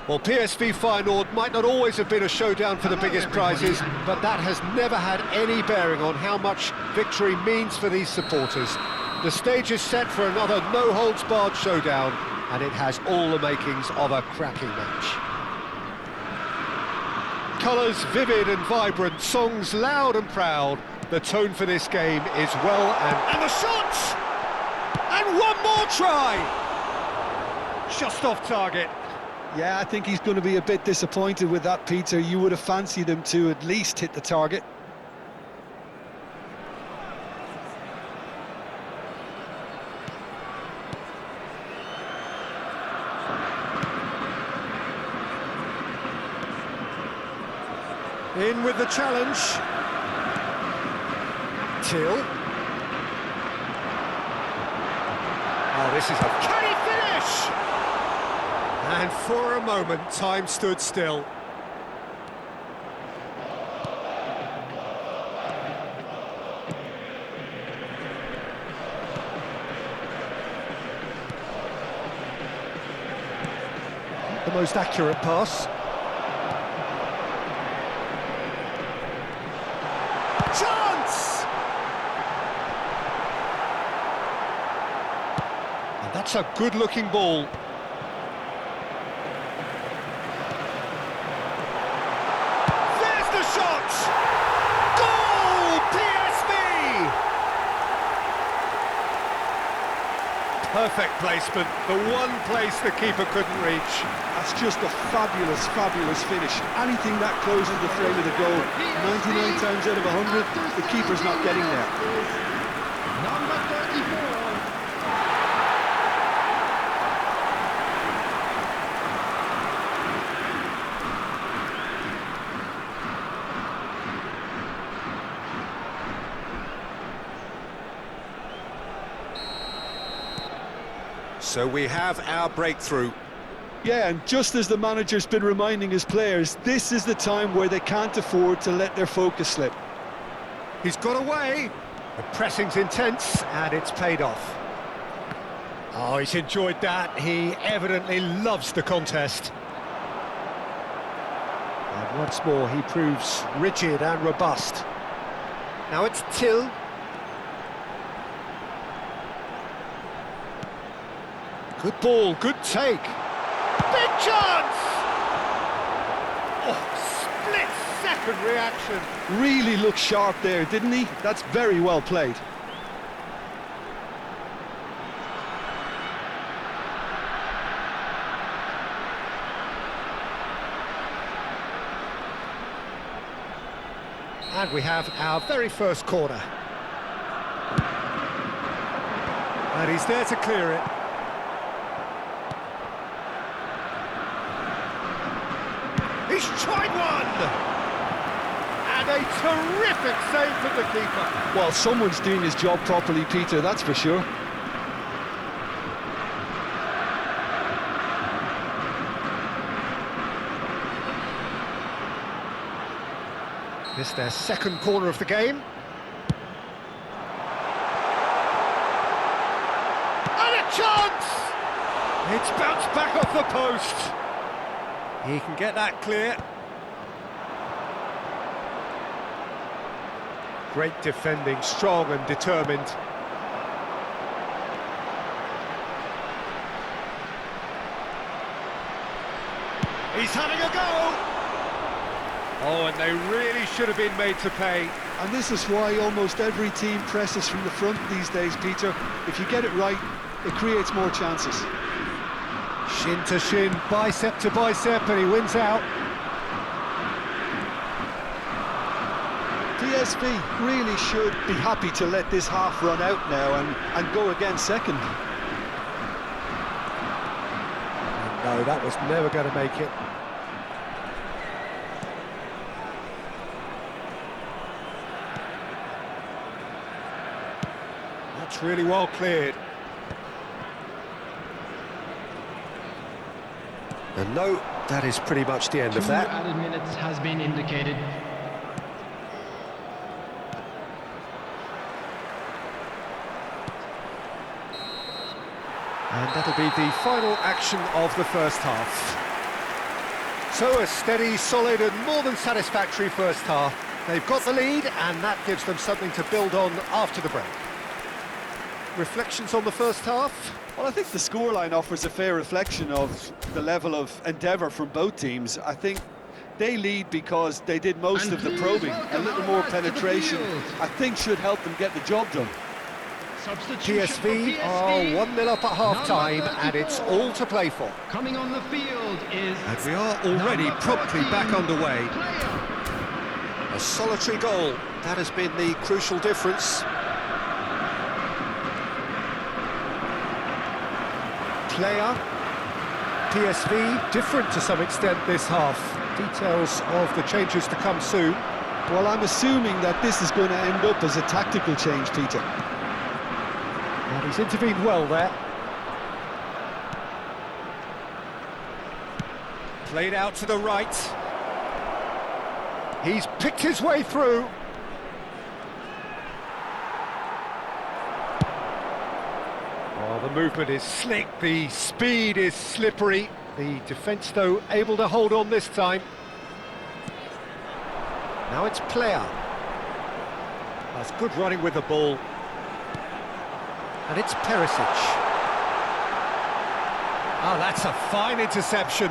Well, PSV Feyenoord might not always have been a showdown for the biggest prizes, but that has never had any bearing on how much victory means for these supporters. The stage is set for another no-holds-barred showdown, and it has all the makings of a cracking match. Colours vivid and vibrant, songs loud and proud. The tone for this game is well and the shots! And one more try! Just off target. Yeah, I think he's going to be a bit disappointed with that, Peter. You would have fancied him to at least hit the target. In with the challenge. Till. Oh, this is a... Can he finish? And for a moment, time stood still. The most accurate pass. Chance! And that's a good-looking ball. There's the shot! Goal! PSV! Perfect placement, the one place the keeper couldn't reach. That's just a fabulous, fabulous finish. Anything that closes the frame of the goal, 99 times out of 100, the keeper's not getting there. Number 34. So we have our breakthrough. Yeah, and just as the manager's been reminding his players, this is the time where they can't afford to let their focus slip. He's got away. The pressing's intense, and it's paid off. Oh, he's enjoyed that. He evidently loves the contest. And once more, he proves rigid and robust. Now it's Till. Good ball, good take. Big chance! Oh, split-second reaction. Really looked sharp there, didn't he? That's very well played. And we have our very first corner. And he's there to clear it. He's tried one! And a terrific save from the keeper. Well, someone's doing his job properly, Peter, that's for sure. This is their second corner of the game. And a chance! It's bounced back off the post. He can get that clear. Great defending, strong and determined. He's having a go! Oh, and they really should have been made to pay. And this is why almost every team presses from the front these days, Peter. If you get it right, it creates more chances. Shin to shin, bicep to bicep, and he wins out. PSV really should be happy to let this half run out now and go again second. No, that was never going to make it. That's really well cleared. And no, that is pretty much the end of that. 2 added minutes has been indicated. And that'll be the final action of the first half. So a steady, solid and more than satisfactory first half. They've got the lead and that gives them something to build on after the break. Reflections on the first half? Well, I think the scoreline offers a fair reflection of the level of endeavour from both teams. I think they lead because they did most of the probing. A little more penetration, I think, should help them get the job done. PSV are 1-0 up at half-time and it's all to play for. Coming on the field is... And we are already promptly back underway. A solitary goal, that has been the crucial difference. Player, PSV, different to some extent this half. Details of the changes to come soon. Well, I'm assuming that this is going to end up as a tactical change, Peter. And he's intervened well there. Played out to the right. He's picked his way through. Oh, the movement is slick, the speed is slippery. The defence, though, able to hold on this time. Now it's Player. That's good running with the ball. And it's Perisic. Oh, that's a fine interception.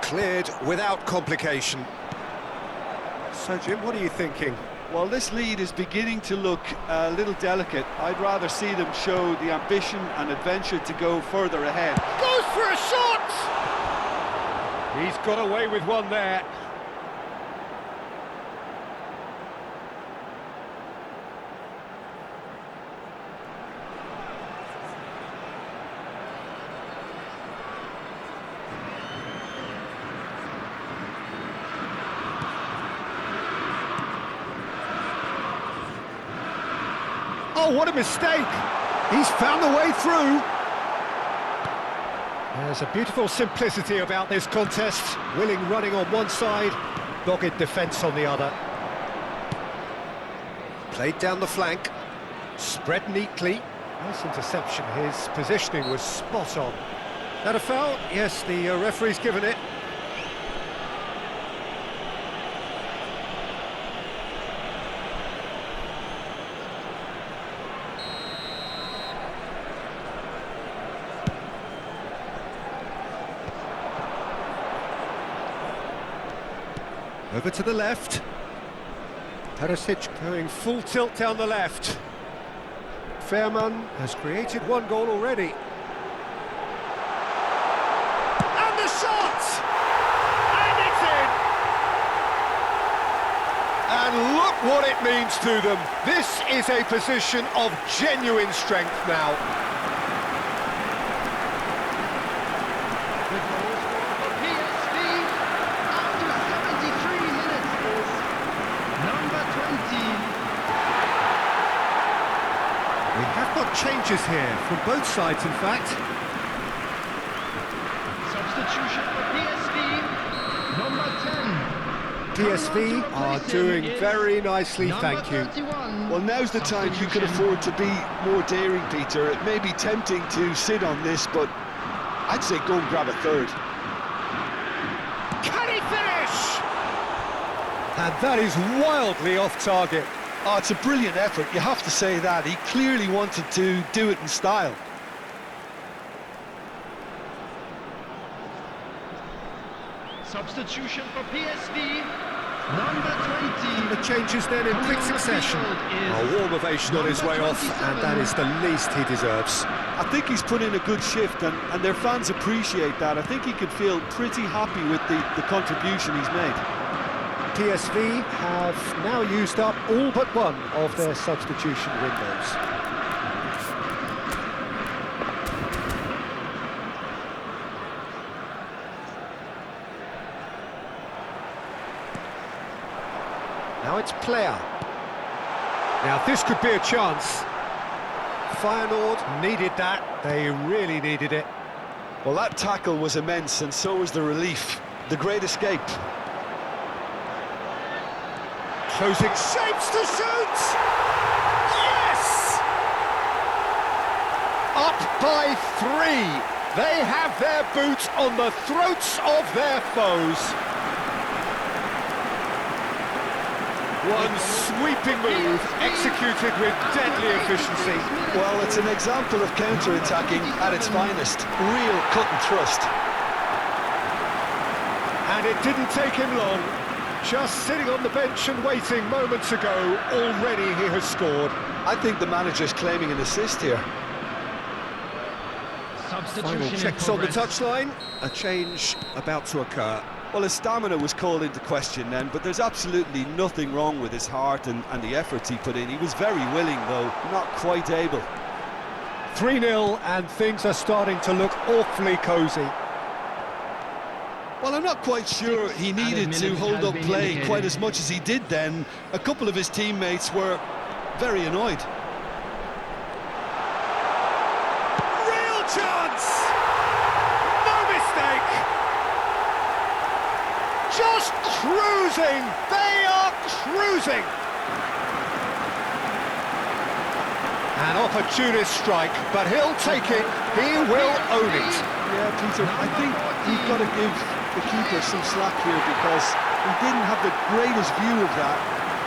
Cleared without complication. So, Jim, what are you thinking? Well, this lead is beginning to look a little delicate. I'd rather see them show the ambition and adventure to go further ahead. Goes for a shot! He's got away with one there. Oh, what a mistake! He's found the way through. There's a beautiful simplicity about this contest. Willing running on one side, dogged defence on the other. Played down the flank, spread neatly. Nice interception, his positioning was spot on. That a foul? Yes, the referee's given it. Over to the left. Perisic going full tilt down the left. Feyenoord has created one goal already. And the shot! And it's in! And look what it means to them. This is a position of genuine strength now. We have got changes here, from both sides in fact. Substitution for PSV, number 10. PSV are doing very nicely, thank you. Well, now's the time you can afford to be more daring, Peter. It may be tempting to sit on this, but I'd say go and grab a third. Can he finish? And that is wildly off target. Oh, it's a brilliant effort, you have to say that. He clearly wanted to do it in style. Substitution for PSV, number 20. The changes then in quick succession. A warm ovation on his way off, and that is the least he deserves. I think he's put in a good shift, and their fans appreciate that. I think he can feel pretty happy with the contribution he's made. PSV have now used up all but one of their substitution windows. Now it's Player. Now this could be a chance. Feyenoord needed that, they really needed it. Well, that tackle was immense, and so was the relief. The great escape. Closing shapes to shoot! Yes! Up by 3. They have their boots on the throats of their foes. One sweeping move, executed with deadly efficiency. Well, it's an example of counter-attacking at its finest. Real cut and thrust. And it didn't take him long. Just sitting on the bench and waiting moments ago, already he has scored. I think the manager's claiming an assist here. Final checks on the touchline. A change about to occur. Well, his stamina was called into question then, but there's absolutely nothing wrong with his heart and the efforts he put in. He was very willing, though, not quite able. 3-0, and things are starting to look awfully cosy. Well, I'm not quite sure he needed to hold up play quite as much as he did then. A couple of his teammates were very annoyed. Real chance! No mistake! Just cruising! They are cruising! An opportunist strike, but he'll take it. He will own it. Yeah, Peter, I think you've got to give the keeper some slack here because he didn't have the greatest view of that,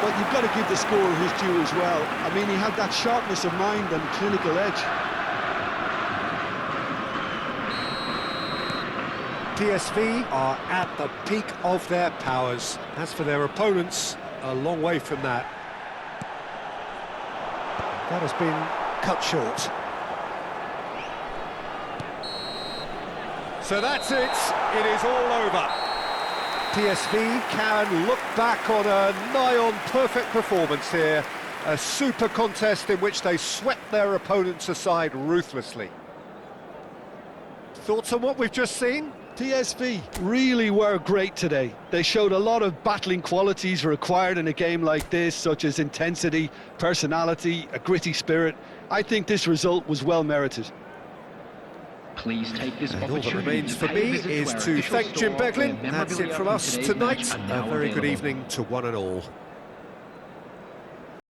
but you've got to give the scorer his due as well. I mean, he had that sharpness of mind and clinical edge. PSV are at the peak of their powers. As for their opponents, a long way from that. That has been cut short. So that's it. It is all over. PSV can look back on a nigh-on perfect performance here. A super contest in which they swept their opponents aside ruthlessly. Thoughts on what we've just seen? PSV really were great today. They showed a lot of battling qualities required in a game like this, such as intensity, personality, a gritty spirit. I think this result was well merited. Please take this And all that opportunity remains to for pay me a visit is our to official thank Jim store, where Beglin. That's it memorabilia from us today's tonight. match are A now very good available. evening to one and all.